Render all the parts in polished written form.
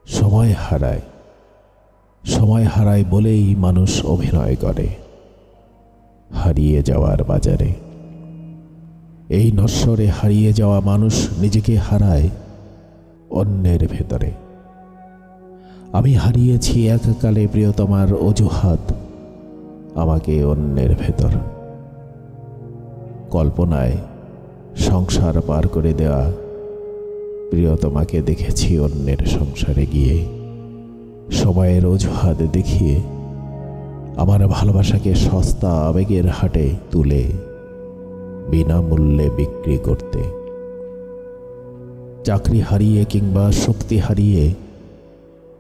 সময় হারায়। সময় হারায় বলেই মানুষ অভিনয় করে হারিয়ে যাওয়ার বাজারে। এই নশ্বরে হারিয়ে যাওয়া মানুষ নিজেকে হারায় অন্যের ভেতরে। আমি হারিয়েছি এককালে প্রিয়তমার অজুহাত আমাকে অন্যের ভেতর। কল্পনায় সংসার পার করে দেওয়া প্রিয়তমাকে দেখেছি অন্যের সংসারে গিয়ে। সময়ের অজুহাত দেখিয়ে আমার ভালোবাসাকে সস্তা আবেগের হাটে তুলে বিনামূল্যে বিক্রি করতে। চাকরি হারিয়ে কিংবা শক্তি হারিয়ে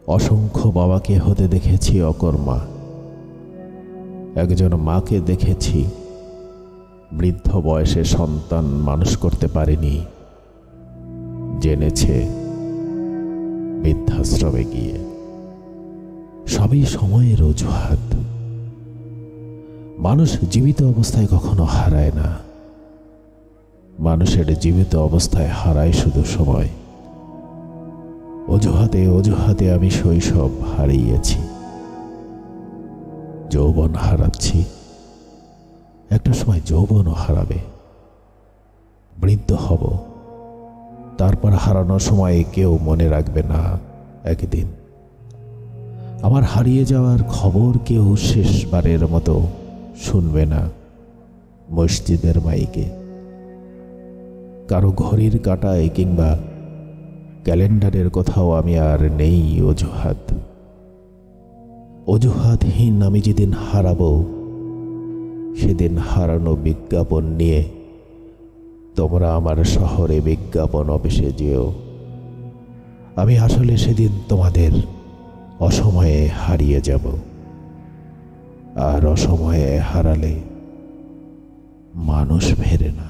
অসংখ্য বাবাকে হতে দেখেছি অকর্মা। একজন মাকে দেখেছি বৃদ্ধ বয়সে সন্তান মানুষ করতে পারেনি, জেনেছে বৃদ্ধাশ্রমে গিয়ে। সবই সময়ের অজুহাত। মানুষ জীবিত অবস্থায় কখনো হারায় না, মানুষের জীবিত অবস্থায় হারায় শুধু সময়। অজুহাতে অজুহাতে আমি শৈশব হারিয়েছি, যৌবন হারাচ্ছি, একটা সময় যৌবনও হারাবে। বৃদ্ধ হব, তারপর হারানোর সময়ে কেউ মনে রাখবে না একদিন। আমার হারিয়ে যাওয়ার খবর কেউ শেষবারের মতো শুনবে না মসজিদের মাইকে। কারো ঘড়ির কাঁটায় কিংবা ক্যালেন্ডারের কোথাও আমি আর নেই অজুহাত। অজুহাতহীন আমি যেদিন হারাবো, সেদিন হারানো বিজ্ঞাপন নিয়ে তোমরা আমার শহরে বিজ্ঞাপন অফিসে যেও। আমি আসলে সেদিন তোমাদের অসময়ে হারিয়ে যাব, আর অসময়ে হারালে মানুষ ফেরে না।